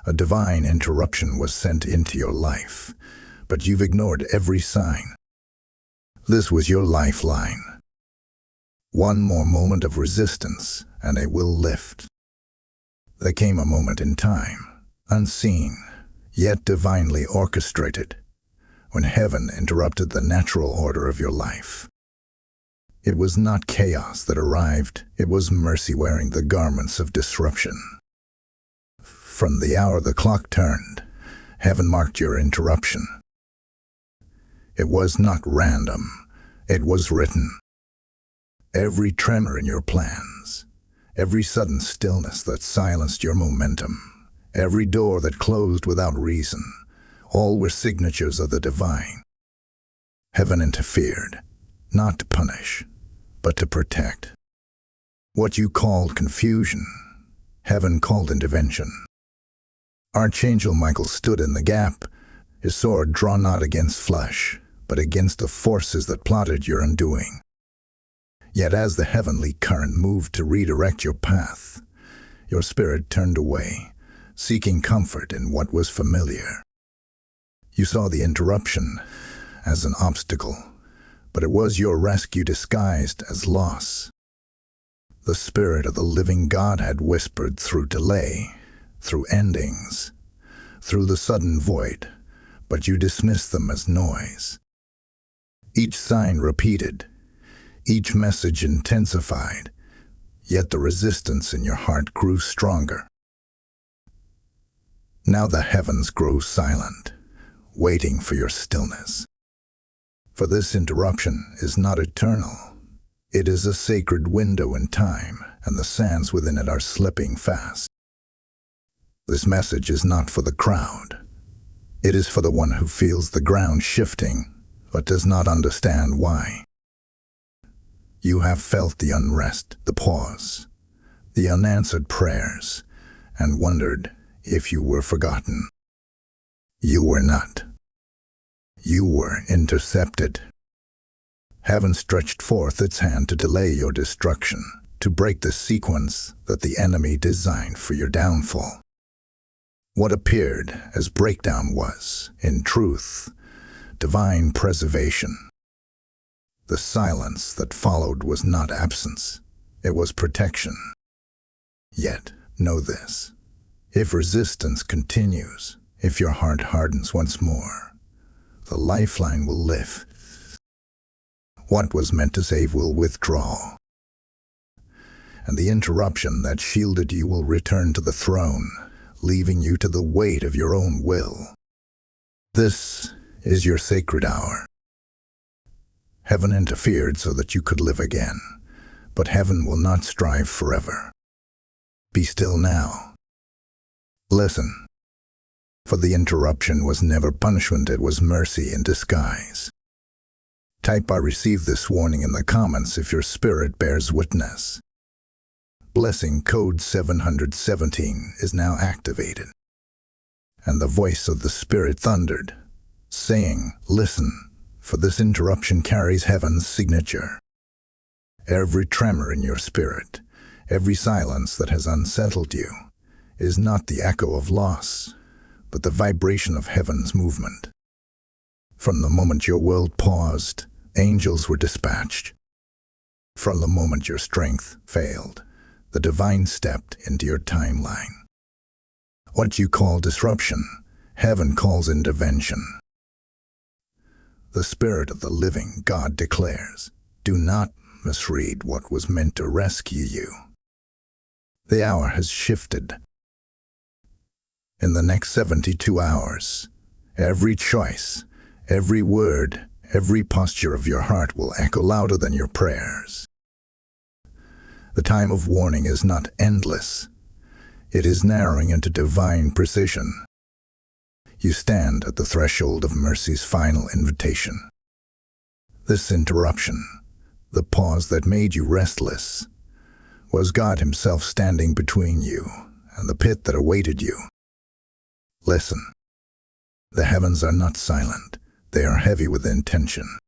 A divine interruption was sent into your life, but you've ignored every sign. This was your lifeline. One more moment of resistance, and it will lift. There came a moment in time, unseen, yet divinely orchestrated, when heaven interrupted the natural order of your life. It was not chaos that arrived, it was mercy wearing the garments of disruption. From the hour the clock turned, heaven marked your interruption. It was not random, it was written. Every tremor in your plans, every sudden stillness that silenced your momentum, every door that closed without reason, all were signatures of the divine. Heaven interfered, not to punish, but to protect. What you called confusion, heaven called intervention. Archangel Michael stood in the gap, his sword drawn not against flesh, but against the forces that plotted your undoing. Yet as the heavenly current moved to redirect your path, your spirit turned away, seeking comfort in what was familiar. You saw the interruption as an obstacle, but it was your rescue disguised as loss. The Spirit of the living God had whispered through delay, through endings, through the sudden void, but you dismissed them as noise. Each sign repeated, each message intensified, yet the resistance in your heart grew stronger. Now the heavens grow silent, waiting for your stillness. For this interruption is not eternal. It is a sacred window in time, and the sands within it are slipping fast. This message is not for the crowd. It is for the one who feels the ground shifting, but does not understand why. You have felt the unrest, the pause, the unanswered prayers, and wondered if you were forgotten. You were not. You were intercepted. Heaven stretched forth its hand to delay your destruction, to break the sequence that the enemy designed for your downfall. What appeared as breakdown was, in truth, divine preservation. The silence that followed was not absence, it was protection. Yet, know this, if resistance continues, if your heart hardens once more, the lifeline will lift. What was meant to save will withdraw, and the interruption that shielded you will return to the throne, leaving you to the weight of your own will. This is your sacred hour. Heaven interfered so that you could live again, but heaven will not strive forever. Be still now. Listen, for the interruption was never punishment, it was mercy in disguise. Type "I receive this warning" in the comments if your spirit bears witness. Blessing code 717 is now activated. And the voice of the Spirit thundered, saying, "Listen, for this interruption carries heaven's signature." Every tremor in your spirit, every silence that has unsettled you, is not the echo of loss, but the vibration of heaven's movement. From the moment your world paused, angels were dispatched. From the moment your strength failed, the divine stepped into your timeline. What you call disruption, heaven calls intervention. The Spirit of the living God declares, do not misread what was meant to rescue you. The hour has shifted. In the next 72 hours, every choice, every word, every posture of your heart will echo louder than your prayers. The time of warning is not endless. It is narrowing into divine precision. You stand at the threshold of mercy's final invitation. This interruption, the pause that made you restless, was God Himself standing between you and the pit that awaited you. Listen. The heavens are not silent. They are heavy with intention.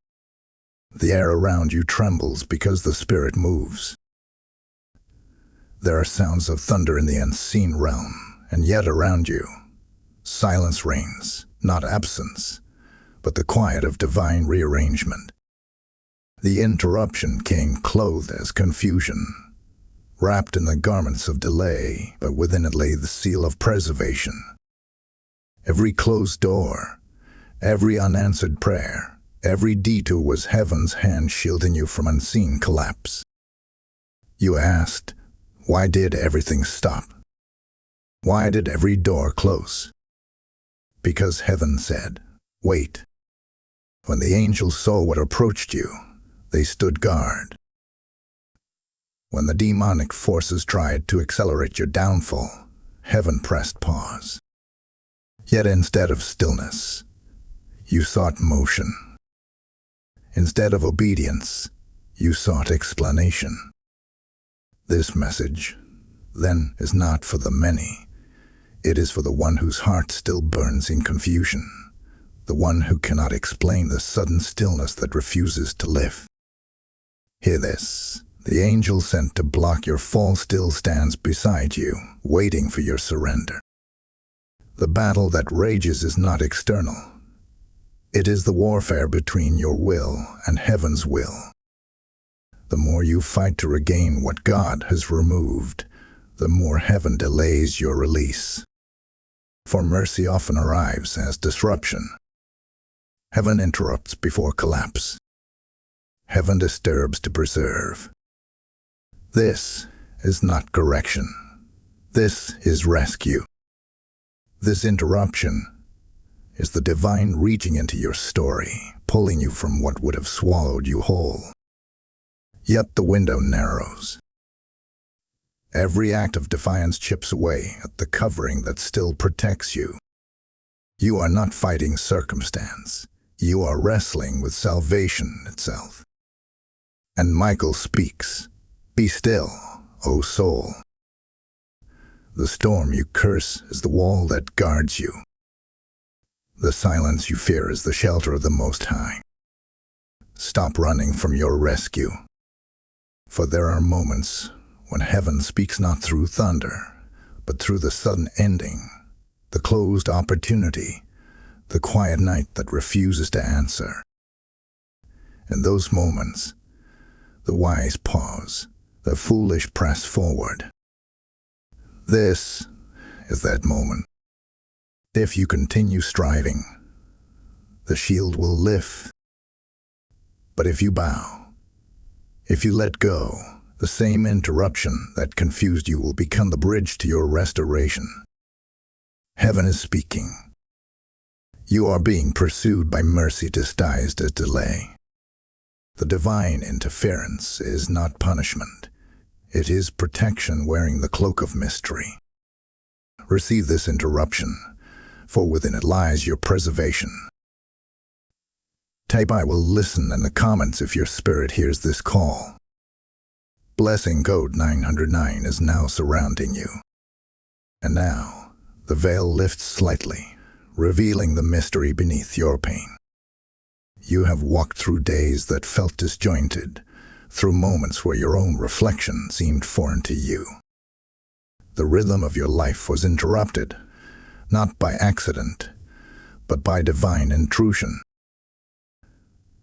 The air around you trembles because the Spirit moves. There are sounds of thunder in the unseen realm, and yet around you, silence reigns, not absence, but the quiet of divine rearrangement. The interruption came clothed as confusion, wrapped in the garments of delay, but within it lay the seal of preservation. Every closed door, every unanswered prayer, every detour was heaven's hand shielding you from unseen collapse. You asked, why did everything stop? Why did every door close? Because heaven said, wait. When the angels saw what approached you, they stood guard. When the demonic forces tried to accelerate your downfall, heaven pressed pause. Yet instead of stillness, you sought motion. Instead of obedience, you sought explanation. This message, then, is not for the many. It is for the one whose heart still burns in confusion, the one who cannot explain the sudden stillness that refuses to live. Hear this. The angel sent to block your fall still stands beside you, waiting for your surrender. The battle that rages is not external. It is the warfare between your will and heaven's will. The more you fight to regain what God has removed, the more heaven delays your release. For mercy often arrives as disruption. Heaven interrupts before collapse. Heaven disturbs to preserve. This is not correction. This is rescue. This interruption is the divine reaching into your story, pulling you from what would have swallowed you whole. Yet the window narrows. Every act of defiance chips away at the covering that still protects you. You are not fighting circumstance. You are wrestling with salvation itself. And Michael speaks, "Be still, O soul." The storm you curse is the wall that guards you. The silence you fear is the shelter of the Most High. Stop running from your rescue. For there are moments when heaven speaks not through thunder, but through the sudden ending, the closed opportunity, the quiet night that refuses to answer. In those moments, the wise pause, the foolish press forward. This is that moment. If you continue striving, the shield will lift. But if you bow, if you let go, the same interruption that confused you will become the bridge to your restoration. Heaven is speaking. You are being pursued by mercy disguised as delay. The divine interference is not punishment. It is protection wearing the cloak of mystery. Receive this interruption, for within it lies your preservation. Type "I will listen" in the comments if your spirit hears this call. Blessing code 909 is now surrounding you. And now, the veil lifts slightly, revealing the mystery beneath your pain. You have walked through days that felt disjointed, through moments where your own reflection seemed foreign to you. The rhythm of your life was interrupted, not by accident, but by divine intrusion.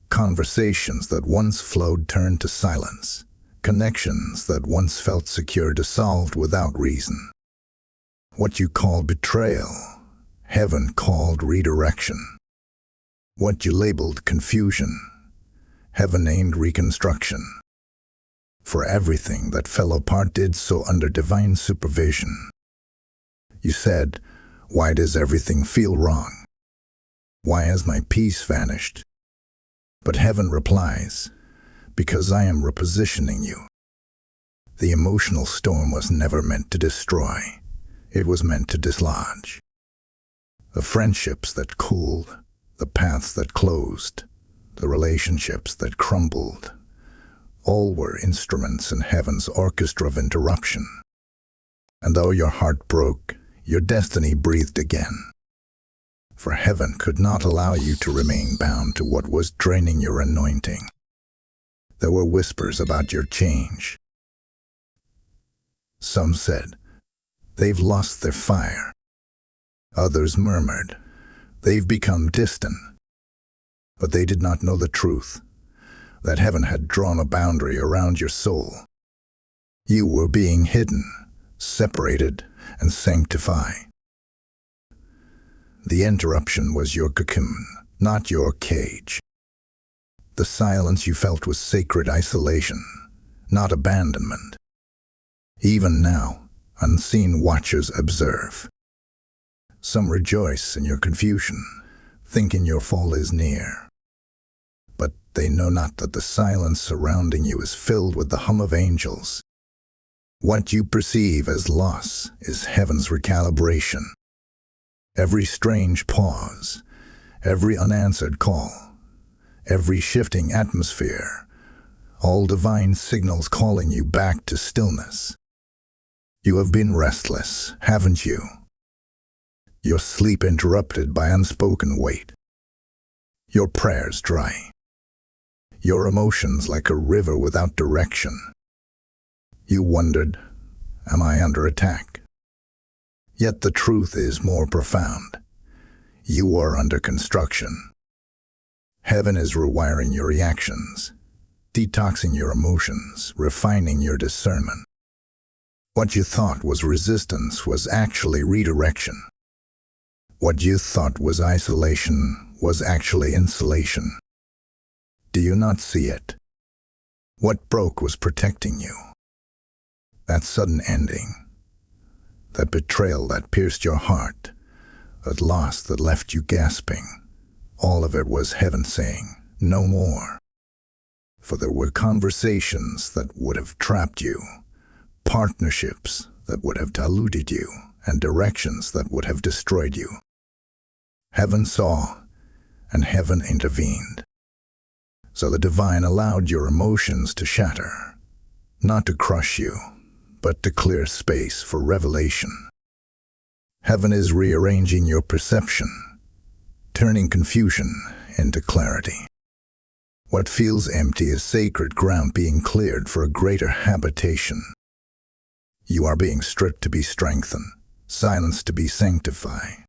Conversations that once flowed turned to silence. Connections that once felt secure dissolved without reason. What you called betrayal, heaven called redirection. What you labeled confusion, heaven named reconstruction. For everything that fell apart did so under divine supervision. You said, "Why does everything feel wrong? Why has my peace vanished?" But heaven replies, "Because I am repositioning you." The emotional storm was never meant to destroy. It was meant to dislodge. The friendships that cooled, the paths that closed, the relationships that crumbled, all were instruments in heaven's orchestra of interruption. And though your heart broke, your destiny breathed again. For heaven could not allow you to remain bound to what was draining your anointing. There were whispers about your change. Some said, "They've lost their fire." Others murmured, "They've become distant." But they did not know the truth, that heaven had drawn a boundary around your soul. You were being hidden, separated, and sanctified. The interruption was your cocoon, not your cage. The silence you felt was sacred isolation, not abandonment. Even now, unseen watchers observe. Some rejoice in your confusion, thinking your fall is near. But they know not that the silence surrounding you is filled with the hum of angels. What you perceive as loss is heaven's recalibration. Every strange pause, every unanswered call, every shifting atmosphere, all divine signals calling you back to stillness. You have been restless, haven't you? Your sleep interrupted by unspoken weight. Your prayers dry. Your emotions like a river without direction. You wondered, am I under attack? Yet the truth is more profound. You are under construction. Heaven is rewiring your reactions, detoxing your emotions, refining your discernment. What you thought was resistance was actually redirection. What you thought was isolation was actually insulation. Do you not see it? What broke was protecting you. That sudden ending, that betrayal that pierced your heart, that loss that left you gasping, all of it was heaven saying, no more. For there were conversations that would have trapped you, partnerships that would have diluted you, and directions that would have destroyed you. Heaven saw, and heaven intervened. So the divine allowed your emotions to shatter, not to crush you, but to clear space for revelation. Heaven is rearranging your perception, turning confusion into clarity. What feels empty is sacred ground being cleared for a greater habitation. You are being stripped to be strengthened, silenced to be sanctified.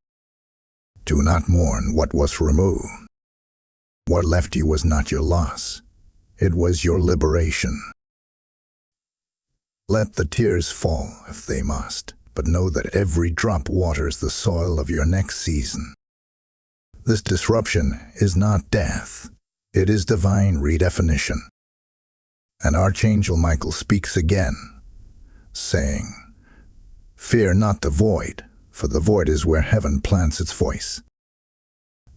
Do not mourn what was removed. What left you was not your loss. It was your liberation. Let the tears fall if they must, but know that every drop waters the soil of your next season. This disruption is not death. It is divine redefinition. And Archangel Michael speaks again, saying, "Fear not the void, for the void is where heaven plants its voice."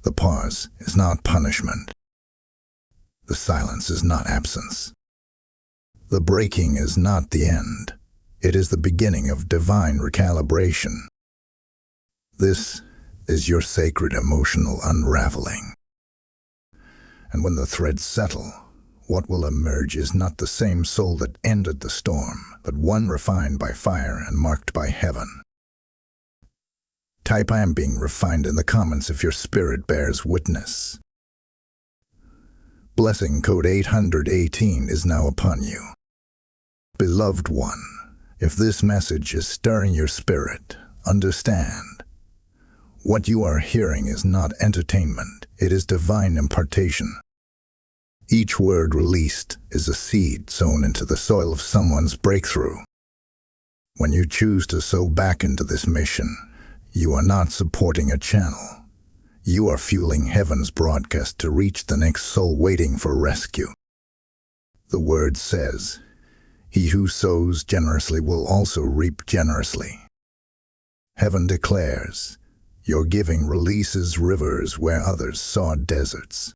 The pause is not punishment. The silence is not absence. The breaking is not the end. It is the beginning of divine recalibration. This is your sacred emotional unraveling. And when the threads settle, what will emerge is not the same soul that ended the storm, but one refined by fire and marked by heaven. Type "I am being refined" in the comments if your spirit bears witness. Blessing code 818 is now upon you. Beloved one, if this message is stirring your spirit, understand. What you are hearing is not entertainment, it is divine impartation. Each word released is a seed sown into the soil of someone's breakthrough. When you choose to sow back into this mission, you are not supporting a channel. You are fueling heaven's broadcast to reach the next soul waiting for rescue. The word says, "He who sows generously will also reap generously." Heaven declares, your giving releases rivers where others saw deserts.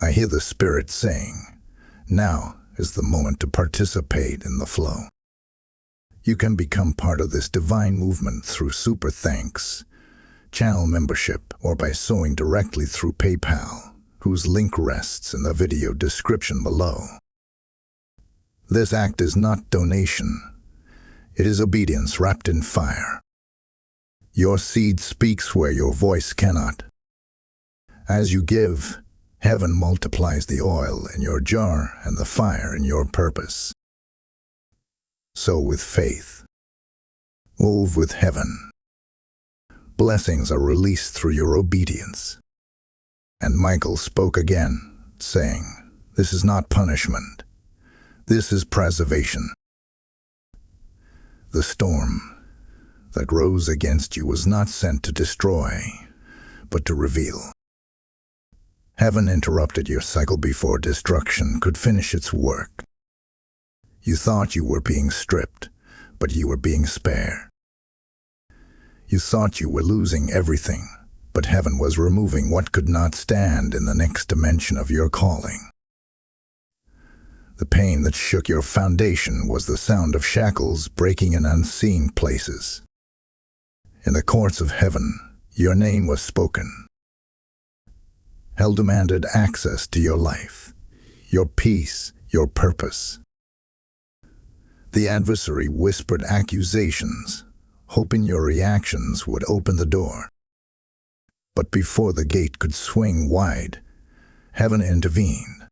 I hear the Spirit saying, now is the moment to participate in the flow. You can become part of this divine movement through super thanks, channel membership, or by sowing directly through PayPal, whose link rests in the video description below. This act is not donation. It is obedience wrapped in fire. Your seed speaks where your voice cannot. As you give, heaven multiplies the oil in your jar and the fire in your purpose. Sow with faith. Move with heaven. blessings are released through your obedience. And Michael spoke again, saying, "This is not punishment. This is preservation." The storm that rose against you was not sent to destroy, but to reveal. Heaven interrupted your cycle before destruction could finish its work. You thought you were being stripped, but you were being spared. You thought you were losing everything, but heaven was removing what could not stand in the next dimension of your calling. The pain that shook your foundation was the sound of shackles breaking in unseen places. In the courts of heaven, your name was spoken. Hell demanded access to your life, your peace, your purpose. The adversary whispered accusations, hoping your reactions would open the door. But before the gate could swing wide, heaven intervened.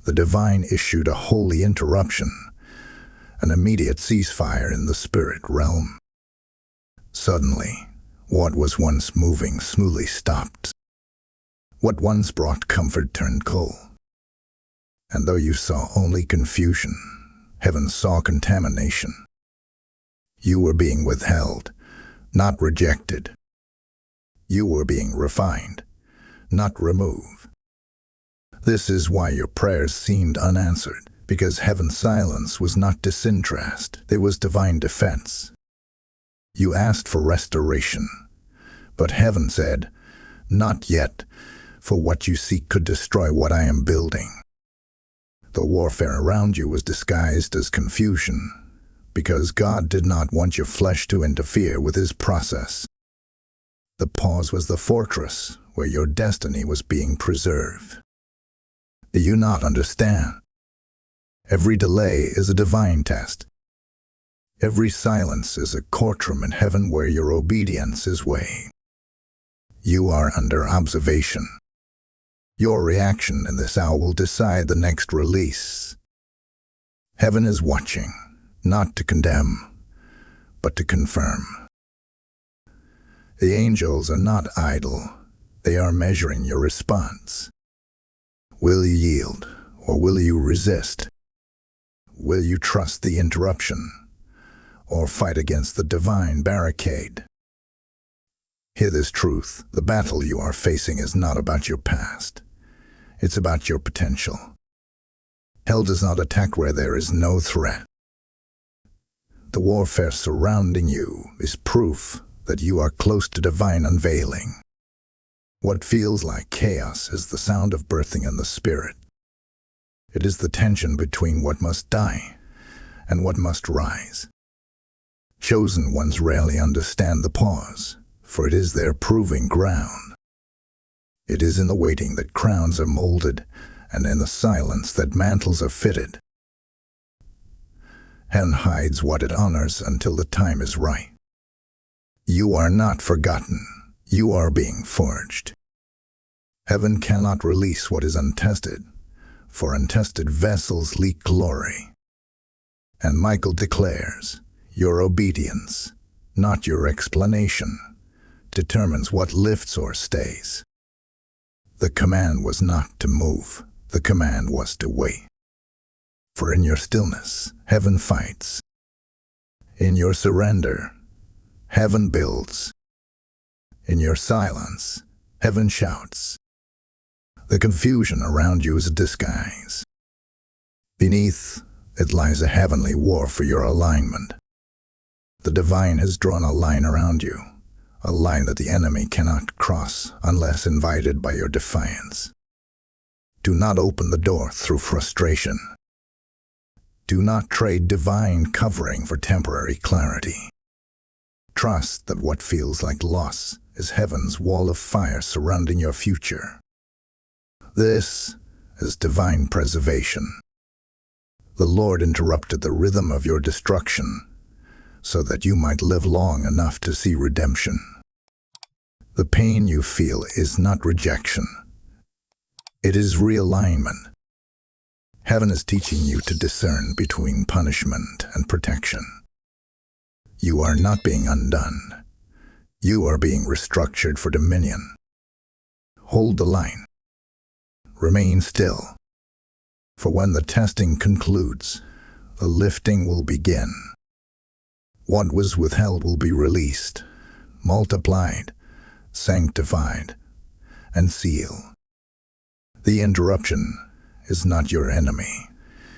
The divine issued a holy interruption, an immediate ceasefire in the spirit realm. Suddenly, what was once moving smoothly stopped. What once brought comfort turned cold. And though you saw only confusion, heaven saw contamination. You were being withheld, not rejected. You were being refined, not removed. This is why your prayers seemed unanswered, because heaven's silence was not disinterest, it was divine defense. You asked for restoration, but heaven said, "Not yet, for what you seek could destroy what I am building." The warfare around you was disguised as confusion, because God did not want your flesh to interfere with his process. The pause was the fortress where your destiny was being preserved. Do you not understand? Every delay is a divine test. Every silence is a courtroom in heaven where your obedience is weighed. You are under observation. Your reaction in this hour will decide the next release. Heaven is watching, not to condemn, but to confirm. The angels are not idle. They are measuring your response. Will you yield, or will you resist? Will you trust the interruption, or fight against the divine barricade? Hear this truth: the battle you are facing is not about your past. It's about your potential. Hell does not attack where there is no threat. The warfare surrounding you is proof that you are close to divine unveiling. What feels like chaos is the sound of birthing in the spirit. It is the tension between what must die and what must rise. Chosen ones rarely understand the pause, for it is their proving ground. It is in the waiting that crowns are molded, and in the silence that mantles are fitted. Heaven hides what it honors until the time is right. You are not forgotten. You are being forged. Heaven cannot release what is untested, for untested vessels leak glory. And Michael declares, your obedience, not your explanation, determines what lifts or stays. The command was not to move, the command was to wait. For in your stillness, heaven fights. In your surrender, heaven builds. In your silence, heaven shouts. The confusion around you is a disguise. Beneath it lies a heavenly war for your alignment. The divine has drawn a line around you, a line that the enemy cannot cross unless invited by your defiance. Do not open the door through frustration. Do not trade divine covering for temporary clarity. Trust that what feels like loss is heaven's wall of fire surrounding your future. This is divine preservation. The Lord interrupted the rhythm of your destruction so that you might live long enough to see redemption. The pain you feel is not rejection. It is realignment. Heaven is teaching you to discern between punishment and protection. You are not being undone. You are being restructured for dominion. Hold the line. Remain still. For when the testing concludes, the lifting will begin. What was withheld will be released, multiplied, sanctified, and sealed. The interruption is not your enemy.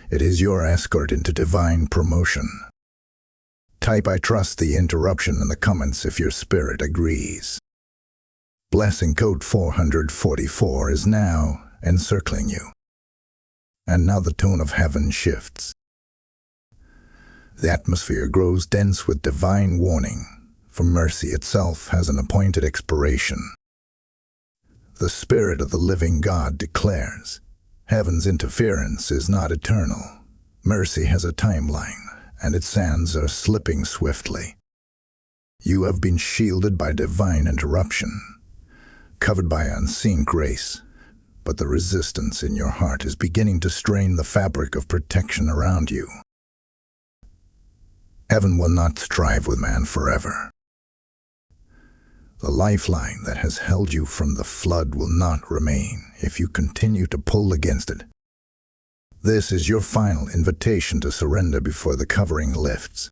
It is your escort into divine promotion. Type "I trust the interruption" in the comments if your spirit agrees. Blessing code 444 is now encircling you. And now the tone of heaven shifts. The atmosphere grows dense with divine warning, for mercy itself has an appointed expiration. The Spirit of the living God declares, heaven's interference is not eternal. Mercy has a timeline, and its sands are slipping swiftly. You have been shielded by divine interruption, covered by unseen grace, but the resistance in your heart is beginning to strain the fabric of protection around you. Heaven will not strive with man forever. The lifeline that has held you from the flood will not remain if you continue to pull against it. This is your final invitation to surrender before the covering lifts.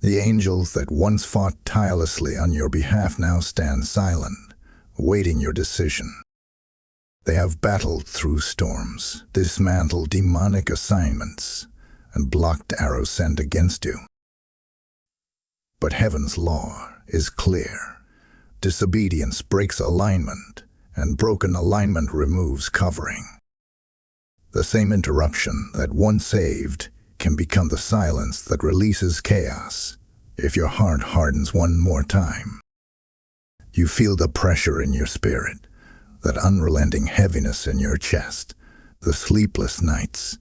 The angels that once fought tirelessly on your behalf now stand silent, awaiting your decision. They have battled through storms, dismantled demonic assignments, and blocked arrows sent against you. But heaven's law is clear. Disobedience breaks alignment, and broken alignment removes covering. The same interruption that once saved can become the silence that releases chaos if your heart hardens one more time. You feel the pressure in your spirit, that unrelenting heaviness in your chest, the sleepless nights,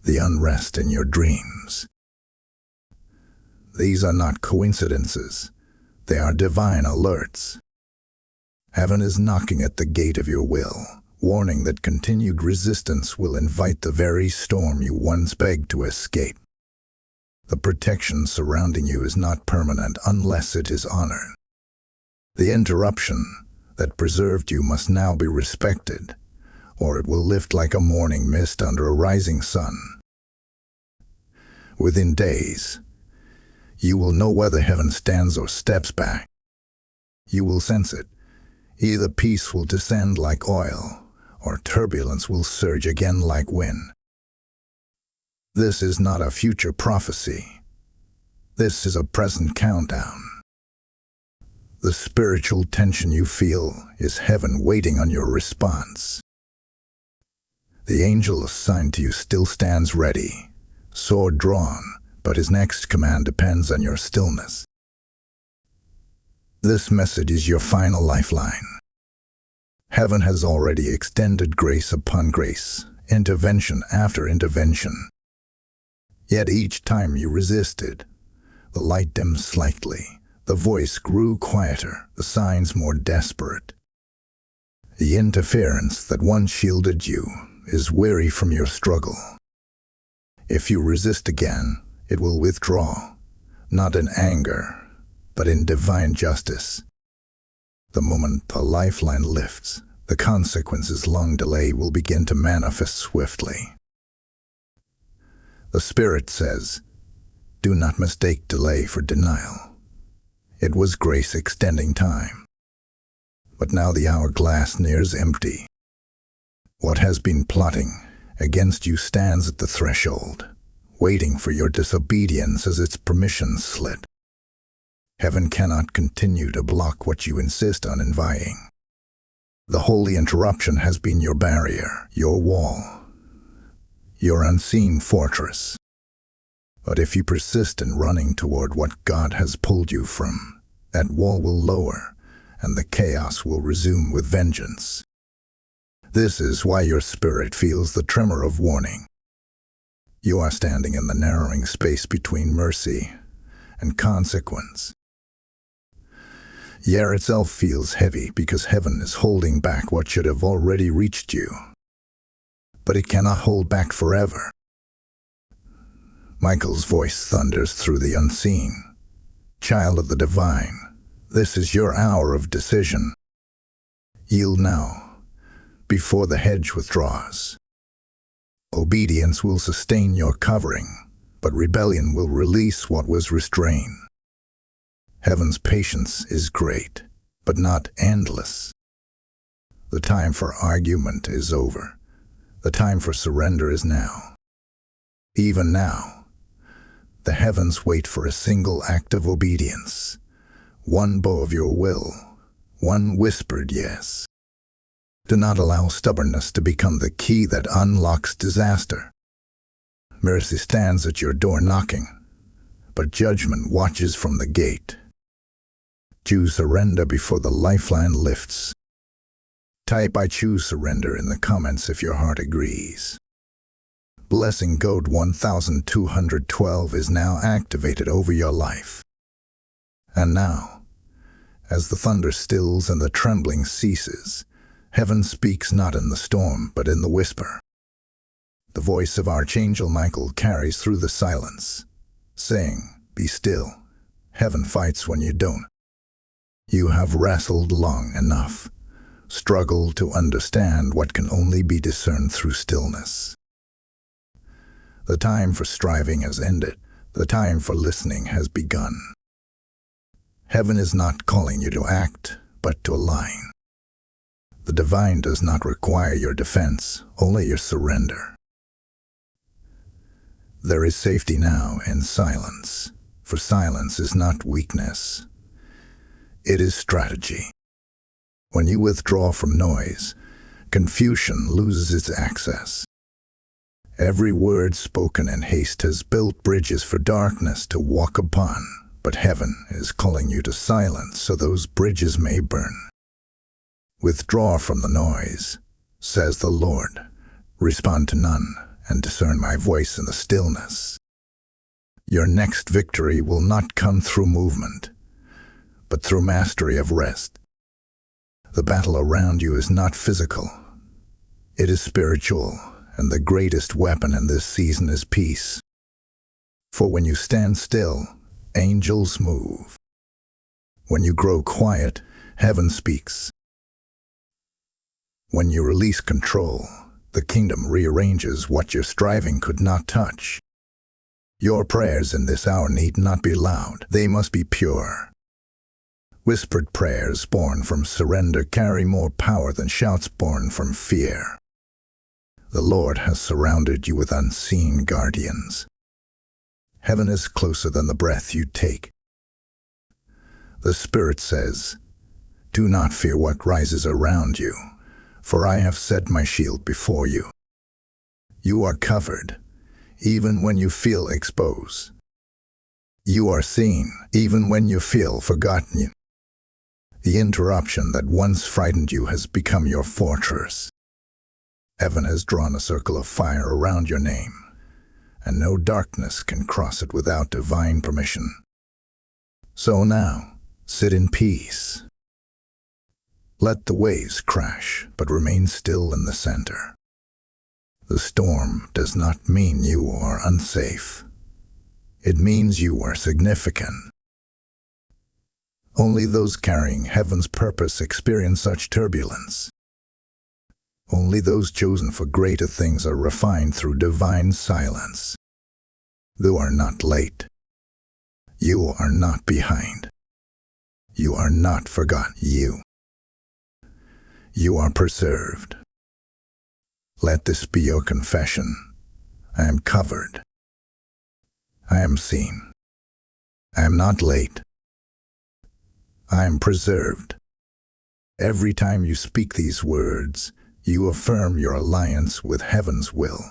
the unrest in your dreams. These are not coincidences. They are divine alerts. Heaven is knocking at the gate of your will, warning that continued resistance will invite the very storm you once begged to escape. The protection surrounding you is not permanent unless it is honored. The interruption that preserved you must now be respected, or it will lift like a morning mist under a rising sun. Within days, you will know whether heaven stands or steps back. You will sense it. Either peace will descend like oil, or turbulence will surge again like wind. This is not a future prophecy. This is a present countdown. The spiritual tension you feel is heaven waiting on your response. The angel assigned to you still stands ready, sword drawn, but his next command depends on your stillness. This message is your final lifeline. Heaven has already extended grace upon grace, intervention after intervention. Yet each time you resisted, the light dimmed slightly, the voice grew quieter, the signs more desperate. The interference that once shielded you is weary from your struggle. If you resist again, it will withdraw, not in anger, but in divine justice. The moment the lifeline lifts, the consequences long delayed will begin to manifest swiftly. The Spirit says, do not mistake delay for denial. It was grace extending time. But now the hourglass nears empty. What has been plotting against you stands at the threshold, waiting for your disobedience as its permission slid. Heaven cannot continue to block what you insist on inviting. The holy interruption has been your barrier, your wall, your unseen fortress. But if you persist in running toward what God has pulled you from, that wall will lower, and the chaos will resume with vengeance. This is why your spirit feels the tremor of warning. You are standing in the narrowing space between mercy and consequence. The air itself feels heavy because heaven is holding back what should have already reached you. But it cannot hold back forever. Michael's voice thunders through the unseen. Child of the divine, This is your hour of decision. Yield now, before the hedge withdraws. Obedience will sustain your covering, but rebellion will release what was restrained. Heaven's patience is great, but not endless. The time for argument is over. The time for surrender is now. Even now, the heavens wait for a single act of obedience. One bow of your will, one whispered yes. Do not allow stubbornness to become the key that unlocks disaster. Mercy stands at your door knocking, but judgment watches from the gate. Choose surrender before the lifeline lifts. Type "I choose surrender" in the comments if your heart agrees. Blessing code 1212 is now activated over your life. And now, as the thunder stills and the trembling ceases, heaven speaks not in the storm but in the whisper. The voice of Archangel Michael carries through the silence, saying, "Be still. Heaven fights when you don't." You have wrestled long enough, struggled to understand what can only be discerned through stillness. The time for striving has ended. The time for listening has begun. Heaven is not calling you to act, but to align. The divine does not require your defense, only your surrender. There is safety now in silence, for silence is not weakness. It is strategy. When you withdraw from noise, confusion loses its access. Every word spoken in haste has built bridges for darkness to walk upon, but heaven is calling you to silence so those bridges may burn. Withdraw from the noise, says the Lord. Respond to none, and discern my voice in the stillness. Your next victory will not come through movement, but through mastery of rest. The battle around you is not physical. It is spiritual, and the greatest weapon in this season is peace. For when you stand still, angels move. When you grow quiet, heaven speaks. When you release control, the kingdom rearranges what your striving could not touch. Your prayers in this hour need not be loud. They must be pure. Whispered prayers born from surrender carry more power than shouts born from fear. The Lord has surrounded you with unseen guardians. Heaven is closer than the breath you take. The Spirit says, "Do not fear what rises around you, for I have set my shield before you." You are covered, even when you feel exposed. You are seen, even when you feel forgotten. The interruption that once frightened you has become your fortress. Heaven has drawn a circle of fire around your name, and no darkness can cross it without divine permission. So now, sit in peace. Let the waves crash, but remain still in the center. The storm does not mean you are unsafe. It means you are significant. Only those carrying heaven's purpose experience such turbulence. Only those chosen for greater things are refined through divine silence. You are not late. You are not behind. You are not forgotten. You are preserved. Let this be your confession. I am covered. I am seen. I am not late. I am preserved. Every time you speak these words, you affirm your alliance with heaven's will.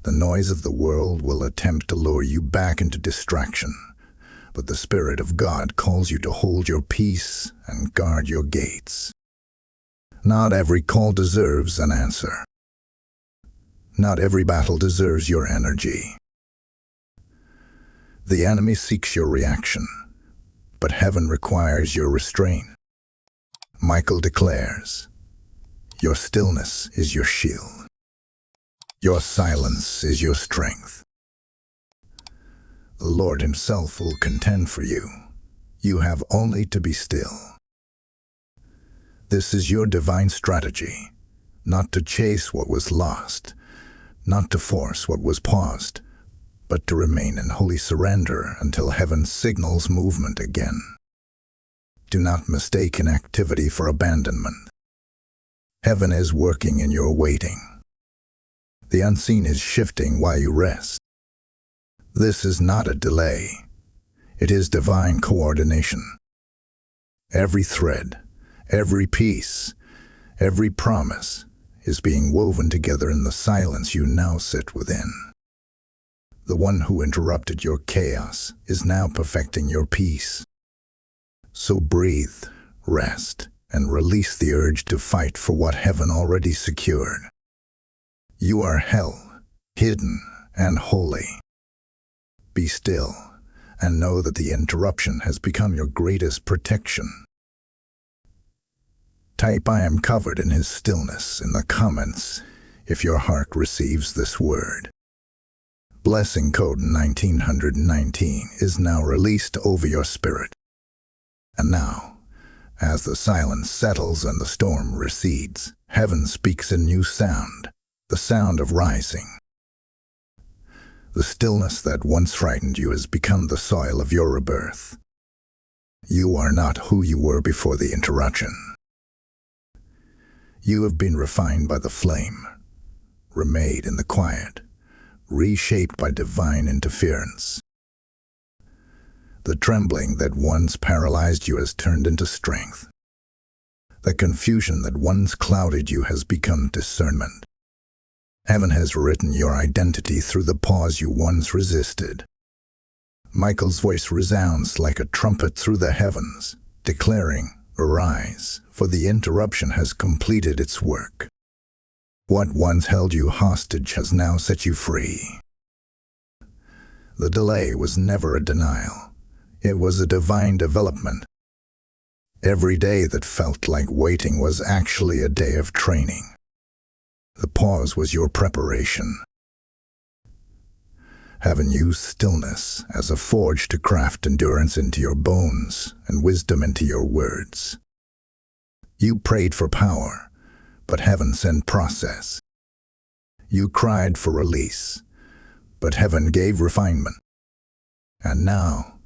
The noise of the world will attempt to lure you back into distraction, but the Spirit of God calls you to hold your peace and guard your gates. Not every call deserves an answer. Not every battle deserves your energy. The enemy seeks your reaction, but heaven requires your restraint. Michael declares, "Your stillness is your shield. Your silence is your strength. The Lord himself will contend for you. You have only to be still. This is your divine strategy, not to chase what was lost, not to force what was paused, but to remain in holy surrender until heaven signals movement again. Do not mistake inactivity for abandonment. Heaven is working in your waiting. The unseen is shifting while you rest. This is not a delay. It is divine coordination. Every thread, every piece, every promise is being woven together in the silence you now sit within. The one who interrupted your chaos is now perfecting your peace. So breathe, rest, and release the urge to fight for what heaven already secured. You are held, hidden, and holy. Be still, and know that the interruption has become your greatest protection. Type "I am covered in His stillness" in the comments if your heart receives this word. Blessing code 1919 is now released over your spirit. And now, as the silence settles and the storm recedes, heaven speaks a new sound, the sound of rising. The stillness that once frightened you has become the soil of your rebirth. You are not who you were before the interruption. You have been refined by the flame, remade in the quiet, reshaped by divine interference. The trembling that once paralyzed you has turned into strength. The confusion that once clouded you has become discernment. Heaven has written your identity through the pause you once resisted. Michael's voice resounds like a trumpet through the heavens, declaring, "Arise, for the interruption has completed its work." What once held you hostage has now set you free. The delay was never a denial. It was a divine development. Every day that felt like waiting was actually a day of training. The pause was your preparation. Heaven used stillness as a forge to craft endurance into your bones and wisdom into your words. You prayed for power, but heaven sent process. You cried for release, but heaven gave refinement. And now,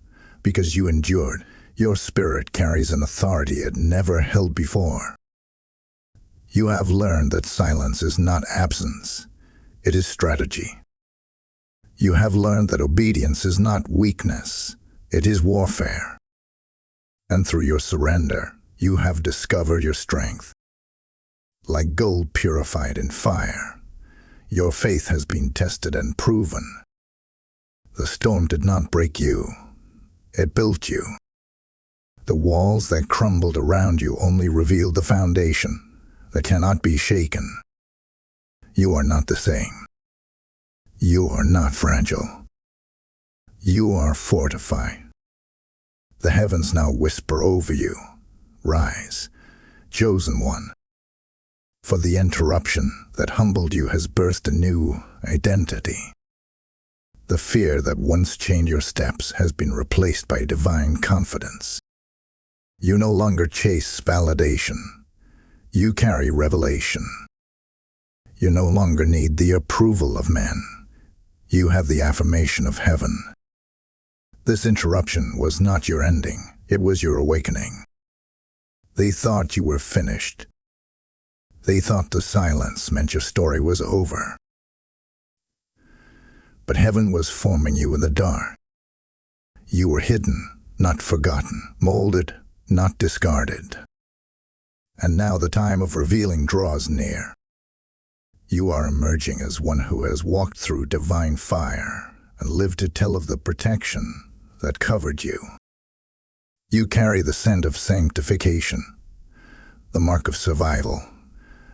because you endured, your spirit carries an authority it never held before. You have learned that silence is not absence, it is strategy. You have learned that obedience is not weakness, it is warfare. And through your surrender, you have discovered your strength. Like gold purified in fire, your faith has been tested and proven. The storm did not break you, it built you. The walls that crumbled around you only revealed the foundation that cannot be shaken. You are not the same. You are not fragile. You are fortified. The heavens now whisper over you, "Rise, chosen one." For the interruption that humbled you has birthed a new identity. The fear that once chained your steps has been replaced by divine confidence. You no longer chase validation. You carry revelation. You no longer need the approval of men. You have the affirmation of heaven. This interruption was not your ending, it was your awakening. They thought you were finished. They thought the silence meant your story was over. But heaven was forming you in the dark. You were hidden, not forgotten, molded, not discarded. And now the time of revealing draws near. You are emerging as one who has walked through divine fire and lived to tell of the protection that covered you. You carry the scent of sanctification, the mark of survival,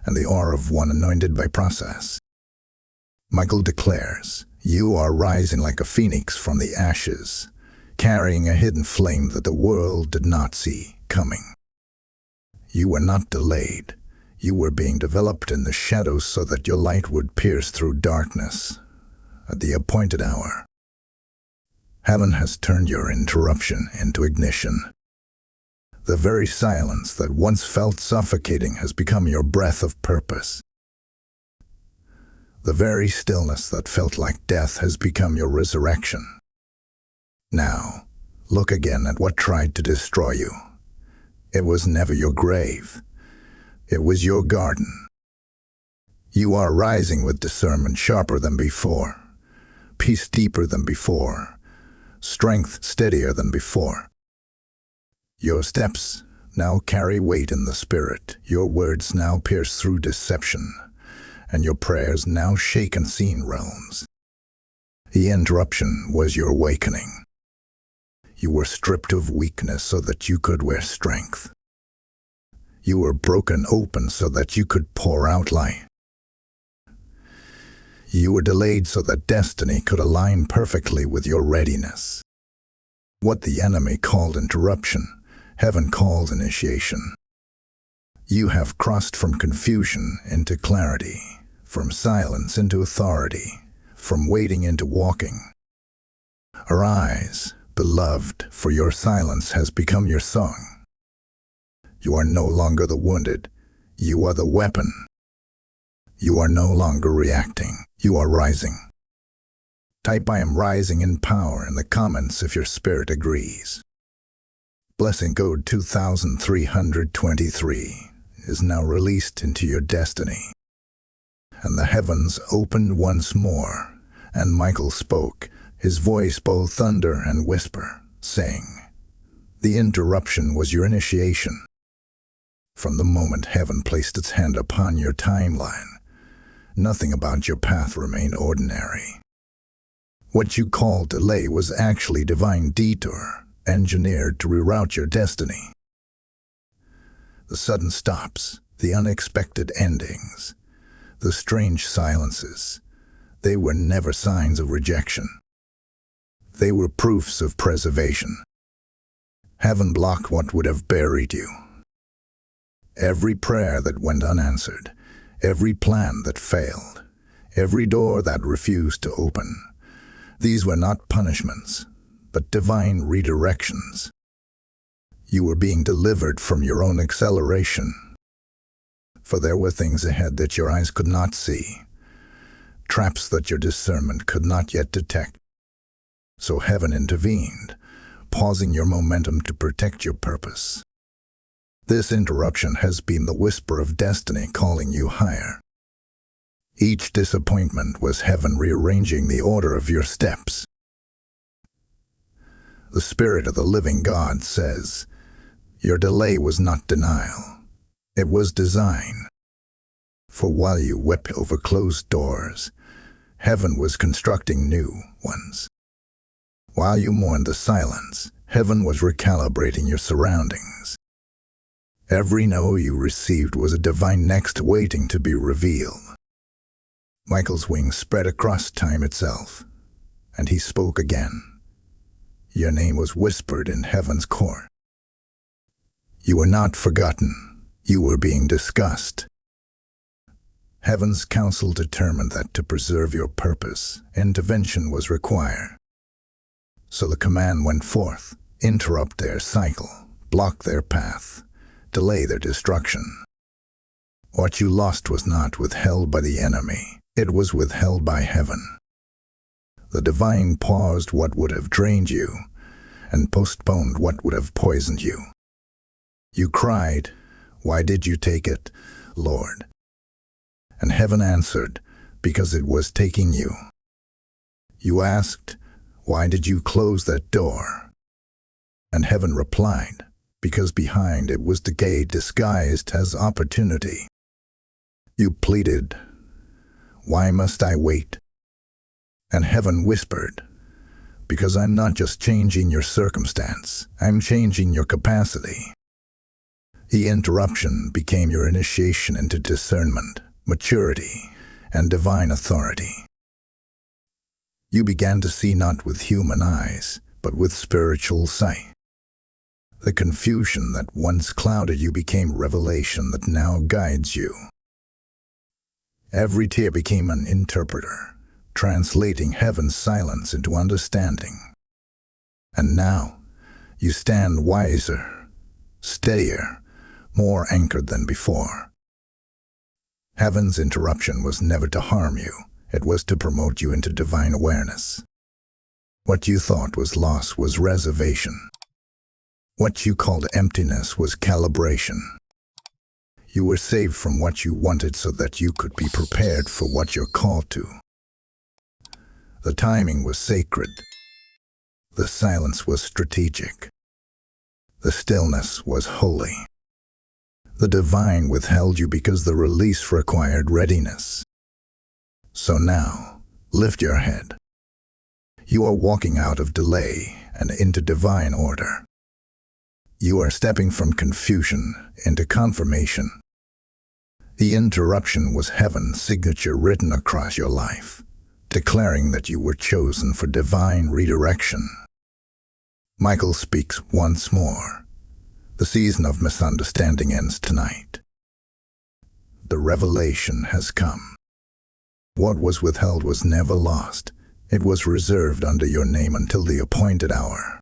and the aura of one anointed by process. Michael declares, you are rising like a phoenix from the ashes, carrying a hidden flame that the world did not see coming. You were not delayed. You were being developed in the shadows so that your light would pierce through darkness at the appointed hour. Heaven has turned your interruption into ignition. The very silence that once felt suffocating has become your breath of purpose. The very stillness that felt like death has become your resurrection. Now, look again at what tried to destroy you. It was never your grave. It was your garden. You are rising with discernment sharper than before, peace deeper than before, strength steadier than before. Your steps now carry weight in the spirit, your words now pierce through deception, and your prayers now shake unseen realms. The interruption was your awakening. You were stripped of weakness so that you could wear strength. You were broken open so that you could pour out light. You were delayed so that destiny could align perfectly with your readiness. What the enemy called interruption, heaven called initiation. You have crossed from confusion into clarity, from silence into authority, from waiting into walking. Arise, beloved, for your silence has become your song. You are no longer the wounded, you are the weapon. You are no longer reacting, you are rising. Type "I am rising in power" in the comments if your spirit agrees. Blessing code 2323 is now released into your destiny. And the heavens opened once more, and Michael spoke, his voice both thunder and whisper, saying, "The interruption was your initiation." From the moment heaven placed its hand upon your timeline, nothing about your path remained ordinary. What you called delay was actually divine detour, engineered to reroute your destiny. The sudden stops, the unexpected endings, the strange silences, they were never signs of rejection. They were proofs of preservation. Heaven blocked what would have buried you. Every prayer that went unanswered, every plan that failed, every door that refused to open, these were not punishments, but divine redirections. You were being delivered from your own acceleration. For there were things ahead that your eyes could not see, traps that your discernment could not yet detect. So heaven intervened, pausing your momentum to protect your purpose. This interruption has been the whisper of destiny calling you higher. Each disappointment was heaven rearranging the order of your steps. The Spirit of the living God says, your delay was not denial. It was design. For while you wept over closed doors, heaven was constructing new ones. While you mourned the silence, heaven was recalibrating your surroundings. Every no you received was a divine next waiting to be revealed. Michael's wings spread across time itself, and he spoke again. Your name was whispered in heaven's court. You were not forgotten. You were being discussed. Heaven's counsel determined that to preserve your purpose, intervention was required. So the command went forth, interrupt their cycle, block their path, delay their destruction. What you lost was not withheld by the enemy, it was withheld by heaven. The divine paused what would have drained you, and postponed what would have poisoned you. You cried, "Why did you take it, Lord?" And heaven answered, "Because it was taking you." You asked, "Why did you close that door?" And heaven replied, "Because behind it was decay disguised as opportunity." You pleaded, "Why must I wait?" And heaven whispered, "Because I'm not just changing your circumstance, I'm changing your capacity." The interruption became your initiation into discernment, maturity, and divine authority. You began to see not with human eyes, but with spiritual sight. The confusion that once clouded you became revelation that now guides you. Every tear became an interpreter, translating heaven's silence into understanding. And now, you stand wiser, steadier, more anchored than before. Heaven's interruption was never to harm you. It was to promote you into divine awareness. What you thought was loss was reservation. What you called emptiness was calibration. You were saved from what you wanted so that you could be prepared for what you're called to. The timing was sacred. The silence was strategic. The stillness was holy. The divine withheld you because the release required readiness. So now, lift your head. You are walking out of delay and into divine order. You are stepping from confusion into confirmation. The interruption was heaven's signature written across your life, declaring that you were chosen for divine redirection. Michael speaks once more. The season of misunderstanding ends tonight. The revelation has come. What was withheld was never lost. It was reserved under your name until the appointed hour.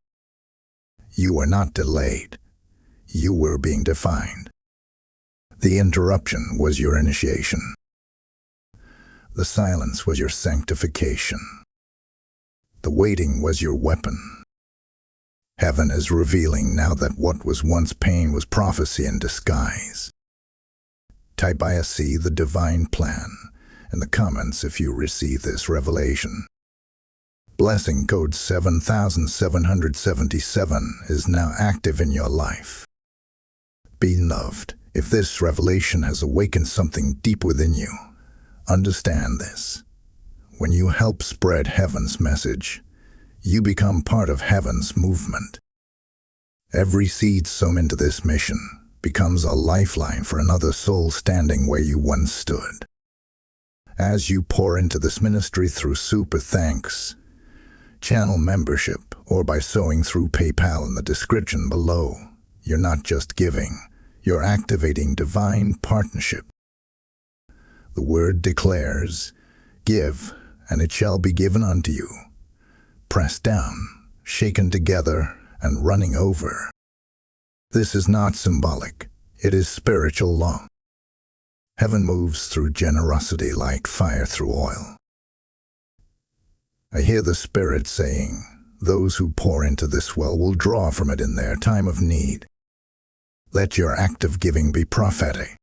You were not delayed. You were being defined. The interruption was your initiation. The silence was your sanctification. The waiting was your weapon. Heaven is revealing now that what was once pain was prophecy in disguise. Type I see the divine plan in the comments if you receive this revelation. Blessing code 7777 is now active in your life. Beloved, if this revelation has awakened something deep within you, understand this. When you help spread heaven's message, you become part of heaven's movement. Every seed sown into this mission becomes a lifeline for another soul standing where you once stood. As you pour into this ministry through super thanks, channel membership, or by sowing through PayPal in the description below, you're not just giving, you're activating divine partnership. The word declares, "Give, and it shall be given unto you, pressed down, shaken together, and running over." This is not symbolic, it is spiritual law. Heaven moves through generosity like fire through oil. I hear the Spirit saying, those who pour into this well will draw from it in their time of need. Let your act of giving be prophetic.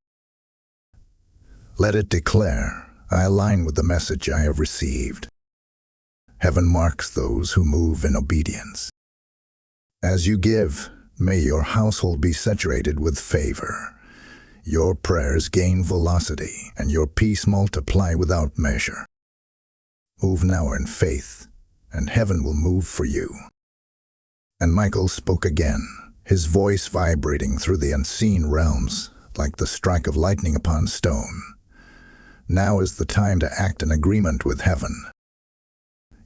Let it declare, I align with the message I have received. Heaven marks those who move in obedience. As you give, may your household be saturated with favor. Your prayers gain velocity, and your peace multiply without measure. Move now in faith, and heaven will move for you. And Michael spoke again, his voice vibrating through the unseen realms like the strike of lightning upon stone. Now is the time to act in agreement with heaven.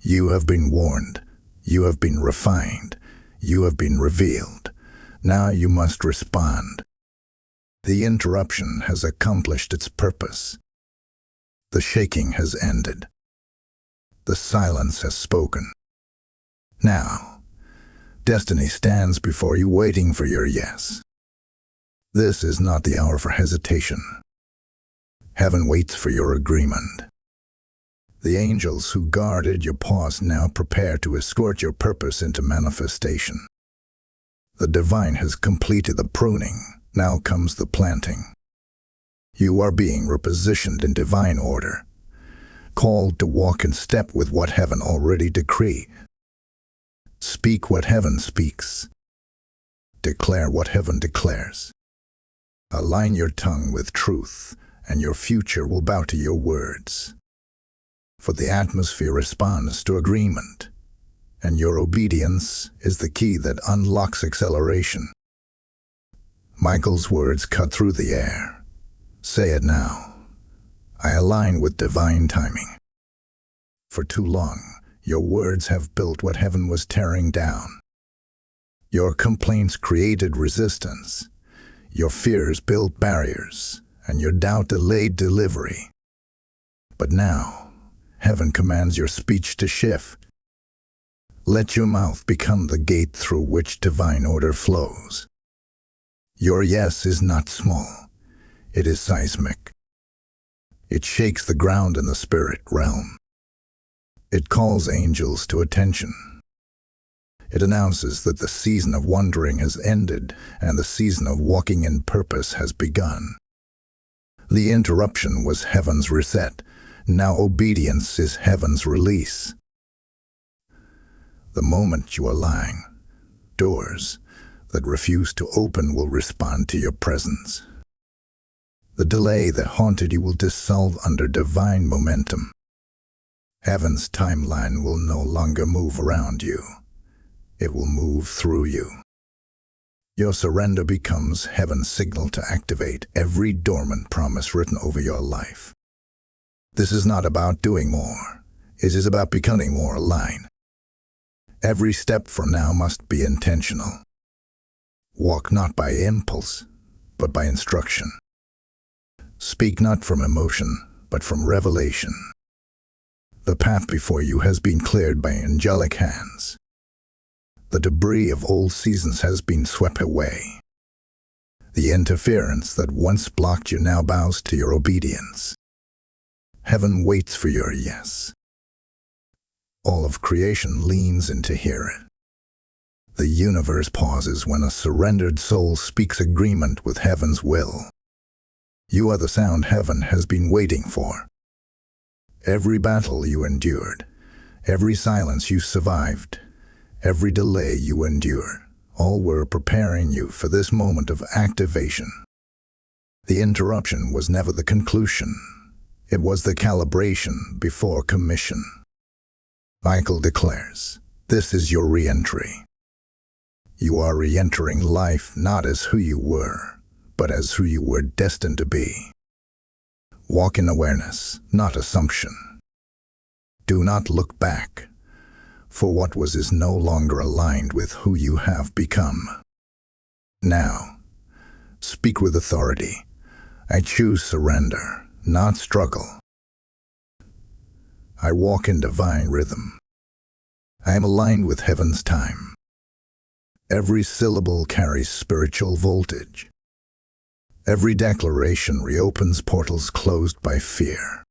You have been warned. You have been refined. You have been revealed. Now you must respond. The interruption has accomplished its purpose. The shaking has ended. The silence has spoken. Now, destiny stands before you waiting for your yes. This is not the hour for hesitation. Heaven waits for your agreement. The angels who guarded your pause now prepare to escort your purpose into manifestation. The divine has completed the pruning. Now comes the planting. You are being repositioned in divine order, called to walk in step with what heaven already decreed. Speak what heaven speaks. Declare what heaven declares. Align your tongue with truth, and your future will bow to your words. For the atmosphere responds to agreement, and your obedience is the key that unlocks acceleration. Michael's words cut through the air. Say it now. I align with divine timing. For too long, your words have built what heaven was tearing down. Your complaints created resistance. Your fears built barriers, and your doubt delayed delivery. But now, heaven commands your speech to shift. Let your mouth become the gate through which divine order flows. Your yes is not small. It is seismic. It shakes the ground in the spirit realm. It calls angels to attention. It announces that the season of wandering has ended and the season of walking in purpose has begun. The interruption was heaven's reset. Now obedience is heaven's release. The moment you align, doors that refuse to open will respond to your presence. The delay that haunted you will dissolve under divine momentum. Heaven's timeline will no longer move around you. It will move through you. Your surrender becomes heaven's signal to activate every dormant promise written over your life. This is not about doing more. It is about becoming more aligned. Every step from now must be intentional. Walk not by impulse, but by instruction. Speak not from emotion, but from revelation. The path before you has been cleared by angelic hands. The debris of old seasons has been swept away. The interference that once blocked you now bows to your obedience. Heaven waits for your yes. All of creation leans in to hear it. The universe pauses when a surrendered soul speaks agreement with heaven's will. You are the sound heaven has been waiting for. Every battle you endured, every silence you survived, every delay you endured, all were preparing you for this moment of activation. The interruption was never the conclusion. It was the calibration before commission. Michael declares, this is your re-entry. You are re-entering life not as who you were, but as who you were destined to be. Walk in awareness, not assumption. Do not look back, for what was is no longer aligned with who you have become. Now, speak with authority. I choose surrender, not struggle. I walk in divine rhythm. I am aligned with heaven's time. Every syllable carries spiritual voltage. Every declaration reopens portals closed by fear.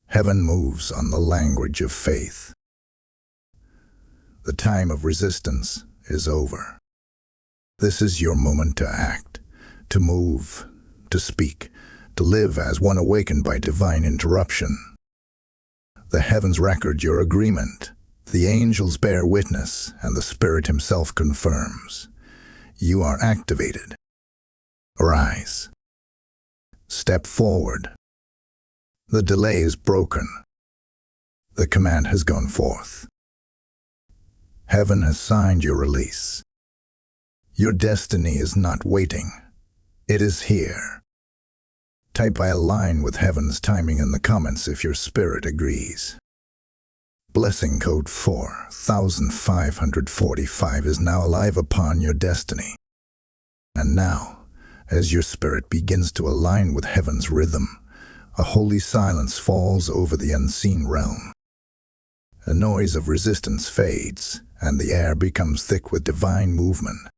Heaven moves on the language of faith. The time of resistance is over. This is your moment to act, to move, to speak, to live as one awakened by divine interruption. The heavens record your agreement. The angels bear witness, and the Spirit himself confirms. You are activated. Arise. Step forward. The delay is broken. The command has gone forth. Heaven has signed your release. Your destiny is not waiting. It is here. Type "I align with heaven's timing" in the comments if your spirit agrees. Blessing code 4545 is now alive upon your destiny. And now, as your spirit begins to align with heaven's rhythm, a holy silence falls over the unseen realm. A noise of resistance fades, and the air becomes thick with divine movement.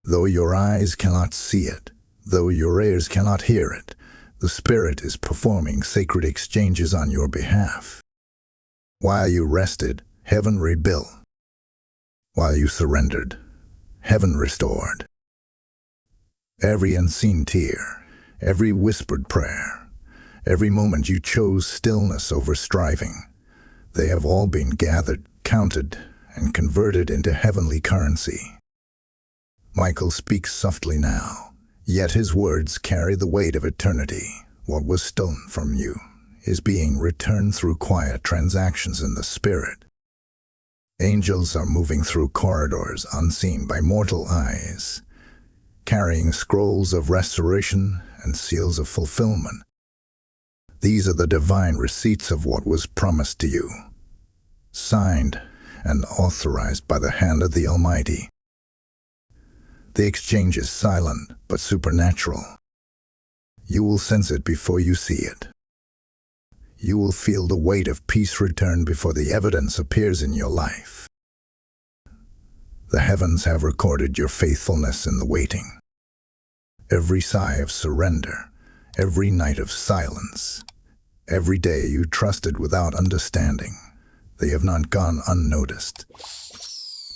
Though your eyes cannot see it, though your ears cannot hear it, the Spirit is performing sacred exchanges on your behalf. While you rested, heaven rebuilt. While you surrendered, heaven restored. Every unseen tear, every whispered prayer, every moment you chose stillness over striving, they have all been gathered, counted, and converted into heavenly currency. Michael speaks softly now, yet his words carry the weight of eternity. What was stolen from you is being returned through quiet transactions in the Spirit. Angels are moving through corridors unseen by mortal eyes, carrying scrolls of restoration and seals of fulfillment. These are the divine receipts of what was promised to you, signed and authorized by the hand of the Almighty. The exchange is silent but supernatural. You will sense it before you see it. You will feel the weight of peace return before the evidence appears in your life. The heavens have recorded your faithfulness in the waiting. every sigh of surrender, every night of silence, every day you trusted without understanding, they have not gone unnoticed.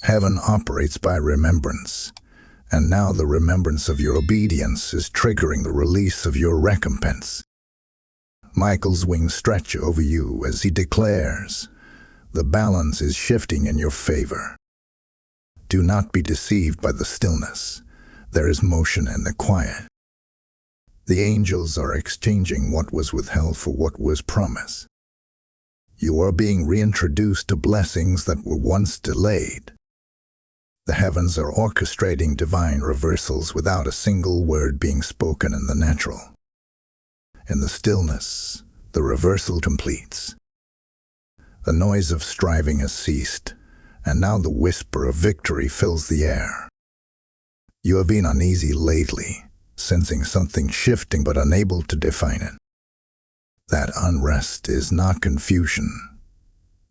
Heaven operates by remembrance, and now the remembrance of your obedience is triggering the release of your recompense. Michael's wings stretch over you as he declares, "The balance is shifting in your favor." Do not be deceived by the stillness. There is motion in the quiet. The angels are exchanging what was withheld for what was promised. You are being reintroduced to blessings that were once delayed. The heavens are orchestrating divine reversals without a single word being spoken in the natural. In the stillness, the reversal completes. The noise of striving has ceased, and now the whisper of victory fills the air. You have been uneasy lately, sensing something shifting but unable to define it. That unrest is not confusion.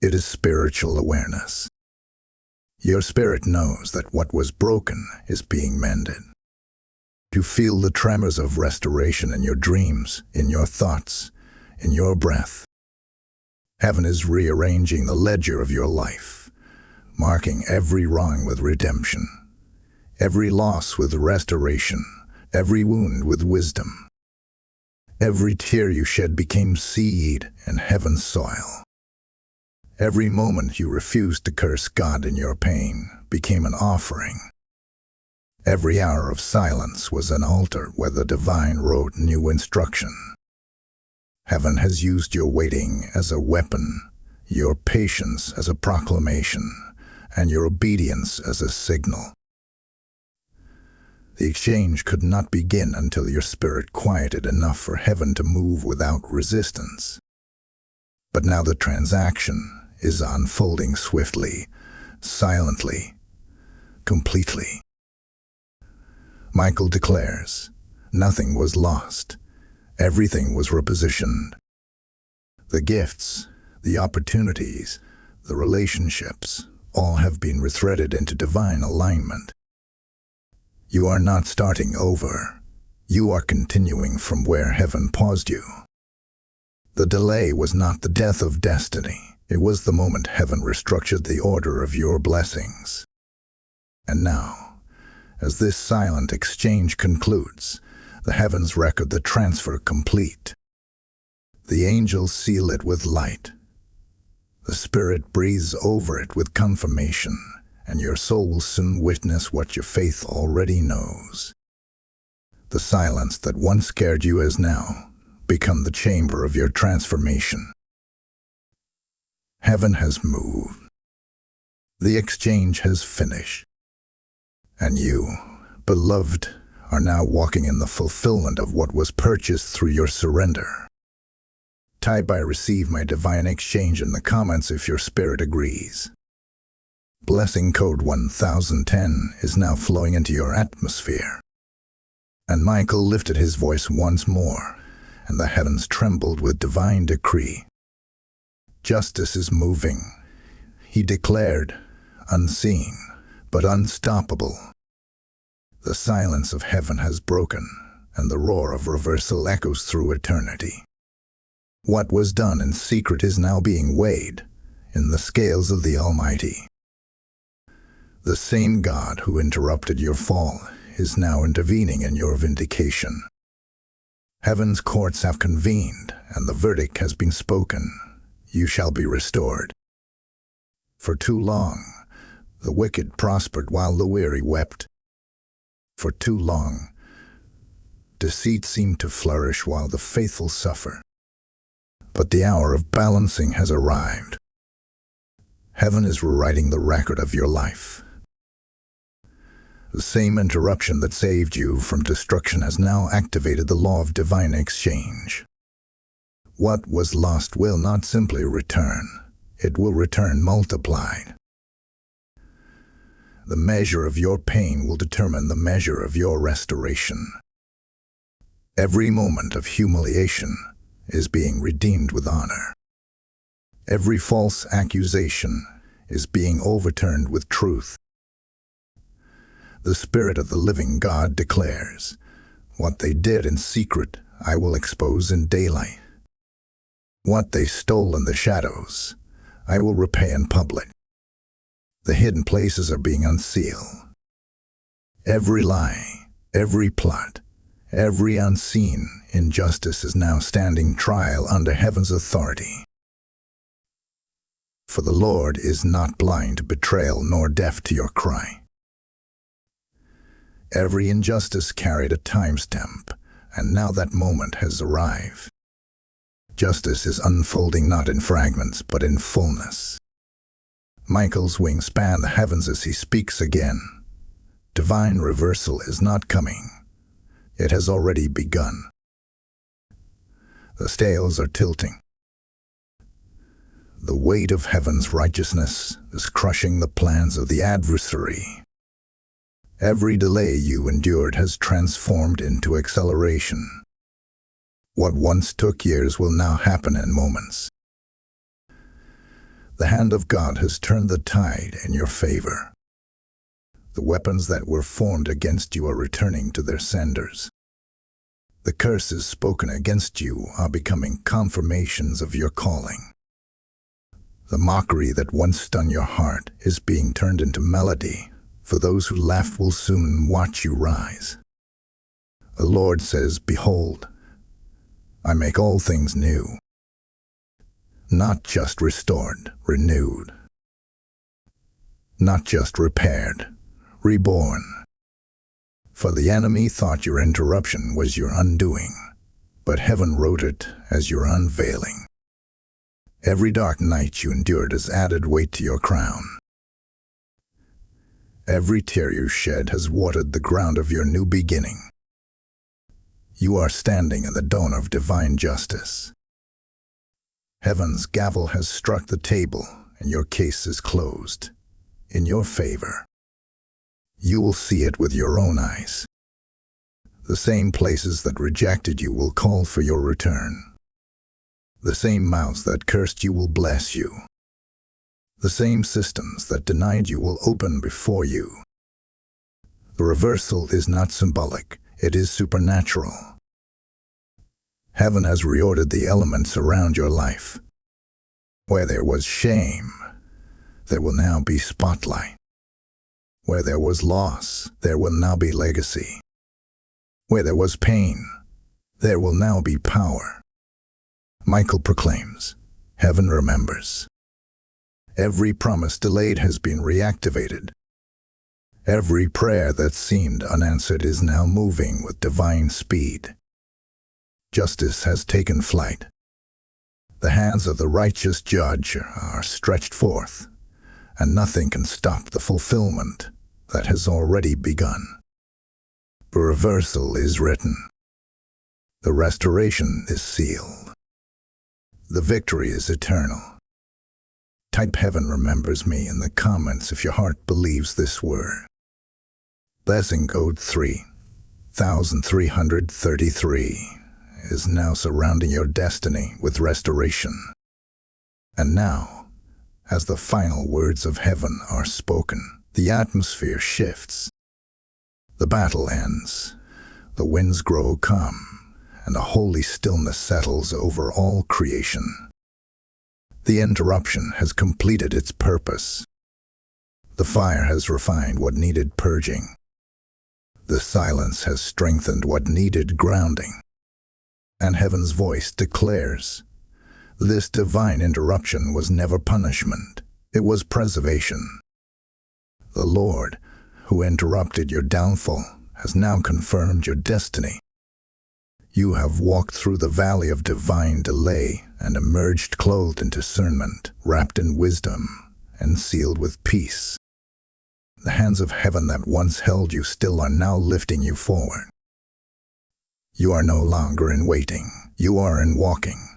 It is spiritual awareness. Your spirit knows that what was broken is being mended. You feel the tremors of restoration in your dreams, in your thoughts, in your breath. Heaven is rearranging the ledger of your life, marking every wrong with redemption, every loss with restoration, every wound with wisdom. Every tear you shed became seed in heaven's soil. Every moment you refused to curse God in your pain became an offering. Every hour of silence was an altar where the divine wrote new instruction. Heaven has used your waiting as a weapon, your patience as a proclamation, and your obedience as a signal. The exchange could not begin until your spirit quieted enough for heaven to move without resistance. But now the transaction is unfolding swiftly, silently, completely. Michael declares, nothing was lost. Everything was repositioned. The gifts, the opportunities, the relationships, all have been rethreaded into divine alignment. You are not starting over. You are continuing from where heaven paused you. The delay was not the death of destiny. It was the moment heaven restructured the order of your blessings. And now, as this silent exchange concludes, the heavens record the transfer complete. The angels seal it with light. The Spirit breathes over it with confirmation, and your soul will soon witness what your faith already knows. The silence that once scared you has now become the chamber of your transformation. Heaven has moved. The exchange has finished. And you, beloved, are now walking in the fulfillment of what was purchased through your surrender. Type "I receive my divine exchange" in the comments if your spirit agrees. Blessing code 1010 is now flowing into your atmosphere. And Michael lifted his voice once more, and the heavens trembled with divine decree. Justice is moving, he declared, unseen but unstoppable. The silence of heaven has broken, and the roar of reversal echoes through eternity. What was done in secret is now being weighed in the scales of the Almighty. The same God who interrupted your fall is now intervening in your vindication. Heaven's courts have convened, and the verdict has been spoken. You shall be restored. For too long, the wicked prospered while the weary wept. For too long, deceit seemed to flourish while the faithful suffer. But the hour of balancing has arrived. Heaven is rewriting the record of your life. The same interruption that saved you from destruction has now activated the law of divine exchange. What was lost will not simply return. It will return multiplied. The measure of your pain will determine the measure of your restoration. Every moment of humiliation is being redeemed with honor. Every false accusation is being overturned with truth. The Spirit of the living God declares, What they did in secret, I will expose in daylight. What they stole in the shadows, I will repay in public. The hidden places are being unsealed. Every lie, every plot, every unseen injustice is now standing trial under heaven's authority. For the Lord is not blind to betrayal nor deaf to your cry. Every injustice carried a timestamp, and now that moment has arrived. Justice is unfolding not in fragments, but in fullness. Michael's wings span the heavens as he speaks again. Divine reversal is not coming. It has already begun. The scales are tilting. The weight of heaven's righteousness is crushing the plans of the adversary. Every delay you endured has transformed into acceleration. What once took years will now happen in moments. The hand of God has turned the tide in your favor. The weapons that were formed against you are returning to their senders. The curses spoken against you are becoming confirmations of your calling. The mockery that once stung your heart is being turned into melody, for those who laugh will soon watch you rise. The Lord says, "Behold, I make all things new." Not just restored, renewed. Not just repaired, reborn. For the enemy thought your interruption was your undoing, but heaven wrote it as your unveiling. Every dark night you endured has added weight to your crown. Every tear you shed has watered the ground of your new beginning. You are standing in the dawn of divine justice. Heaven's gavel has struck the table, and your case is closed, in your favor. You will see it with your own eyes. The same places that rejected you will call for your return. The same mouths that cursed you will bless you. The same systems that denied you will open before you. The reversal is not symbolic, it is supernatural. Heaven has reordered the elements around your life. Where there was shame, there will now be spotlight. Where there was loss, there will now be legacy. Where there was pain, there will now be power. Michael proclaims, heaven remembers. Every promise delayed has been reactivated. Every prayer that seemed unanswered is now moving with divine speed. Justice has taken flight. The hands of the righteous judge are stretched forth, and nothing can stop the fulfillment that has already begun. The reversal is written. The restoration is sealed. The victory is eternal. Type "Heaven remembers me" in the comments if your heart believes this word. Blessing code 3333 is now surrounding your destiny with restoration. And now, as the final words of heaven are spoken, the atmosphere shifts. The battle ends, the winds grow calm, and a holy stillness settles over all creation. The interruption has completed its purpose. The fire has refined what needed purging. The silence has strengthened what needed grounding. And heaven's voice declares, this divine interruption was never punishment, it was preservation. The Lord, who interrupted your downfall, has now confirmed your destiny. You have walked through the valley of divine delay and emerged clothed in discernment, wrapped in wisdom, and sealed with peace. The hands of heaven that once held you still are now lifting you forward. You are no longer in waiting, you are in walking.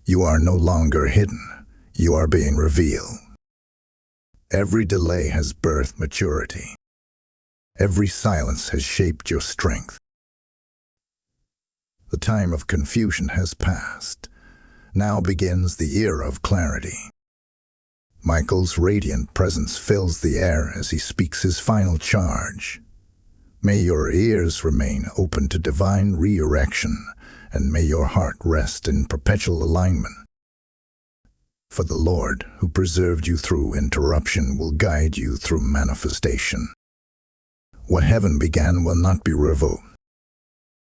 You are no longer hidden, you are being revealed. Every delay has birthed maturity. Every silence has shaped your strength. The time of confusion has passed. Now begins the era of clarity. Michael's radiant presence fills the air as he speaks his final charge. May your ears remain open to divine redirection, and may your heart rest in perpetual alignment. For the Lord, who preserved you through interruption, will guide you through manifestation. What heaven began will not be revoked.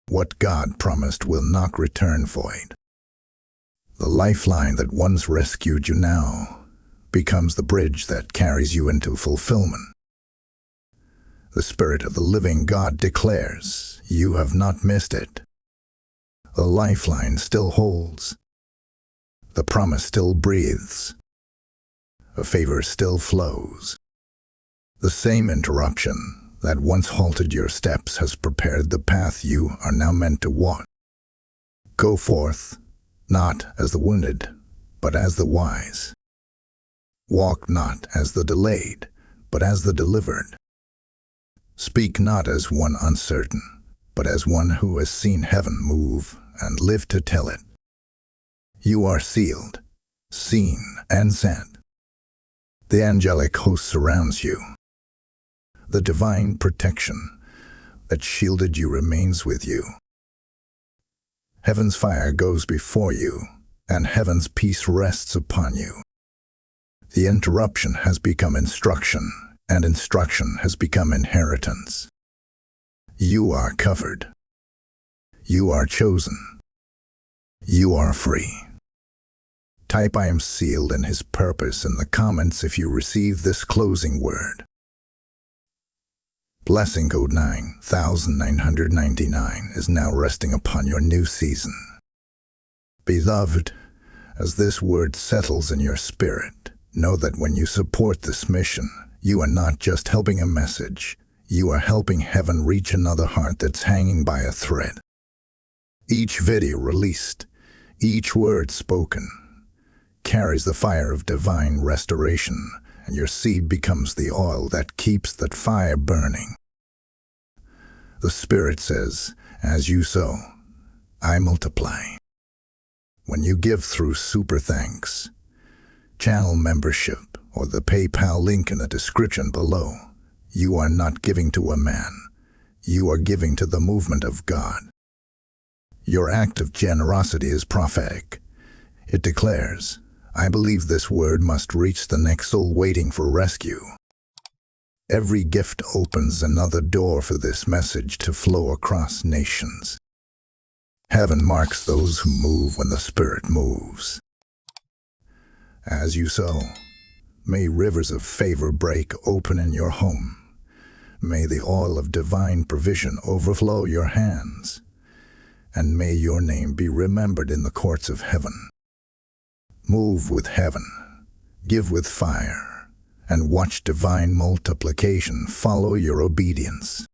What God promised will not return void. The lifeline that once rescued you now becomes the bridge that carries you into fulfillment. The Spirit of the living God declares, you have not missed it. The lifeline still holds. The promise still breathes. A favor still flows. The same interruption that once halted your steps has prepared the path you are now meant to walk. Go forth, not as the wounded, but as the wise. Walk not as the delayed, but as the delivered. Speak not as one uncertain, but as one who has seen heaven move and lived to tell it. You are sealed, seen, and sent. The angelic host surrounds you. The divine protection that shielded you remains with you. Heaven's fire goes before you, and heaven's peace rests upon you. The interruption has become instruction, and instruction has become inheritance. You are covered. You are chosen. You are free. Type "I am sealed in His purpose" in the comments if you receive this closing word. Blessing code 9999 is now resting upon your new season. Beloved, as this word settles in your spirit, know that when you support this mission, you are not just helping a message, you are helping heaven reach another heart that's hanging by a thread. Each video released, each word spoken, carries the fire of divine restoration, and your seed becomes the oil that keeps that fire burning. The Spirit says, as you sow, I multiply. When you give through Super Thanks, channel membership, or the PayPal link in the description below, you are not giving to a man, you are giving to the movement of God. Your act of generosity is prophetic. It declares, I believe this word must reach the next soul waiting for rescue. Every gift opens another door for this message to flow across nations. Heaven marks those who move when the Spirit moves. As you sow, may rivers of favor break open in your home. May the oil of divine provision overflow your hands. And may your name be remembered in the courts of heaven. Move with heaven, give with fire, and watch divine multiplication follow your obedience.